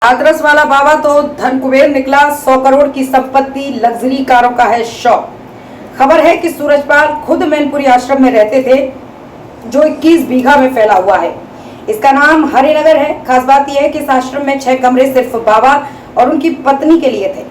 हाथरस वाला बाबा तो धन कुबेर निकला। 100 करोड़ की संपत्ति, लग्जरी कारों का है शौक। खबर है कि सूरजपाल खुद मैनपुरी आश्रम में रहते थे जो 21 बीघा में फैला हुआ है। इसका नाम हरिनगर है। खास बात यह है कि इस आश्रम में 6 कमरे सिर्फ बाबा और उनकी पत्नी के लिए थे।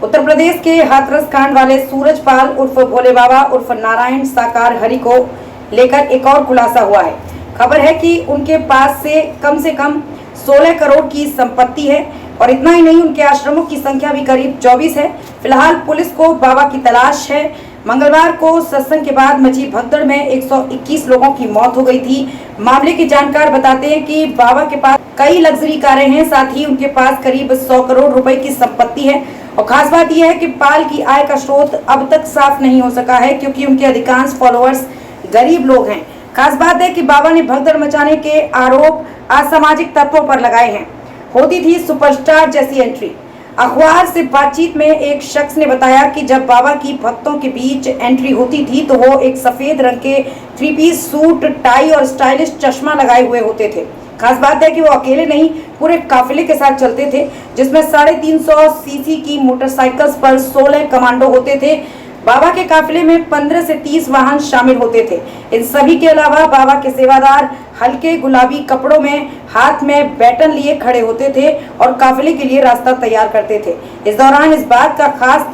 उत्तर प्रदेश के हाथरस कांड वाले सूरजपाल उर्फ भोले बाबा उर्फ नारायण साकार हरि को लेकर एक और खुलासा हुआ है। खबर है कि उनके पास से कम 16 करोड़ की संपत्ति है और इतना ही नहीं, उनके आश्रमों की संख्या भी करीब 24 है। फिलहाल पुलिस को बाबा की तलाश है। मंगलवार को सत्संग के बाद मची भगदड़ में 121 लोगों की मौत हो गई थी। मामले के जानकार बताते हैं कि बाबा के पास कई लग्जरी कारें हैं, साथ ही उनके पास करीब 100 करोड़ रुपए की संपत्ति है। और खास बात यह है कि पाल की आय का स्रोत अब तक साफ नहीं हो सका है, क्योंकि उनके अधिकांश फॉलोअर्स गरीब लोग हैं। खास बात है कि बाबा ने भगदड़ मचाने के आरोप असामाजिक तत्वों पर लगाए हैं। होती थी सुपरस्टार जैसी एंट्री। अखबार से बातचीत में एक शख्स ने बताया कि जब बाबा की भक्तों के बीच एंट्री होती थी तो वो एक सफेद रंग के 3 पीस सूट, टाई और स्टाइलिश चश्मा लगाए हुए होते थे। खास बात है कि वो अकेले नहीं, पूरे काफिले के साथ चलते थे, जिसमें 350 सीसी की मोटरसाइकिल्स पर 16 कमांडो होते थे। बाबा के काफिले में 15 से 30 वाहन शामिल होते थे। इन सभी के अलावा बाबा के सेवादार हल्के गुलाबी कपड़ों में हाथ में बैटन लिए खड़े होते थे और काफिले के लिए रास्ता तैयार करते थे। इस दौरान इस बात का खास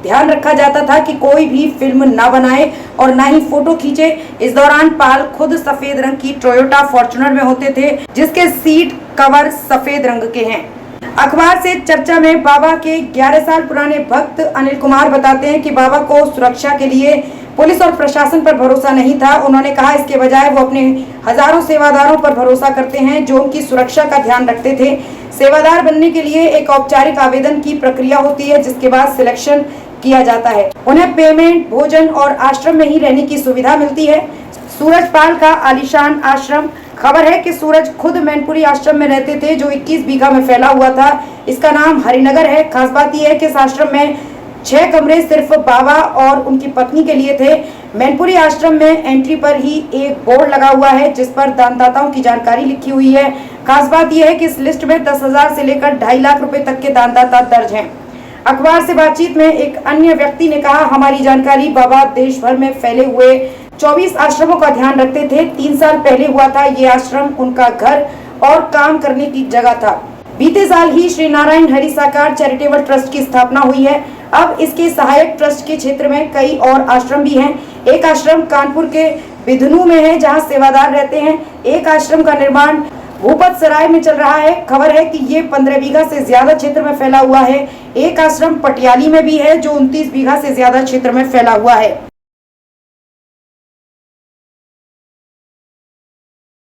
ध्यान रखा जाता था कि कोई भी फिल्म ना बनाए और ना ही फोटो खींचे। इस दौरान पाल खुद सफेद रंग की टोयोटा फॉर्च्यूनर में होते थे, जिसके सीट कवर सफेद रंग के हैं। अखबार से चर्चा में बाबा के 11 साल पुराने भक्त अनिल कुमार बताते हैं कि बाबा को सुरक्षा के लिए पुलिस और प्रशासन पर भरोसा नहीं था। उन्होंने कहा, इसके बजाय वो अपने हजारों सेवादारों पर भरोसा करते हैं जो उनकी सुरक्षा का ध्यान रखते थे। सेवादार बनने के लिए एक औपचारिक आवेदन की प्रक्रिया होती है, जिसके बाद सिलेक्शन किया जाता है। उन्हें पेमेंट, भोजन और आश्रम में ही रहने की सुविधा मिलती है। सूरजपाल का आलीशान आश्रम। खबर है कि सूरज खुद मैनपुरी आश्रम में रहते थे जो 21 बीघा में फैला हुआ था। इसका नाम हरिनगर है। खास बात यह है कि इस आश्रम में 6 कमरे सिर्फ बाबा और उनकी पत्नी के लिए थे। मैनपुरी आश्रम में एंट्री पर ही एक बोर्ड लगा हुआ है जिस पर दानदाताओं की जानकारी लिखी हुई है। खास बात यह है कि इस लिस्ट में 10,000 से लेकर 2.5 लाख रुपए तक के दानदाता दर्ज हैं। अखबार से बातचीत में एक अन्य व्यक्ति ने कहा, हमारी जानकारी बाबा देश भर में फैले हुए 24 आश्रमों का ध्यान रखते थे। 3 साल पहले हुआ था ये आश्रम उनका घर और काम करने की जगह था। बीते साल ही श्री नारायण हरि साकार चैरिटेबल ट्रस्ट की स्थापना हुई है। अब इसके सहायक ट्रस्ट के क्षेत्र में कई और आश्रम भी हैं। एक आश्रम कानपुर के बिधनू में है जहां सेवादार रहते हैं। एक आश्रम का निर्माण भूपत सराय में चल रहा है। खबर है कि ये 15 बीघा से ज्यादा क्षेत्र में फैला हुआ है। एक आश्रम पटियाली में भी है जो 29 बीघा से ज्यादा क्षेत्र में फैला हुआ है।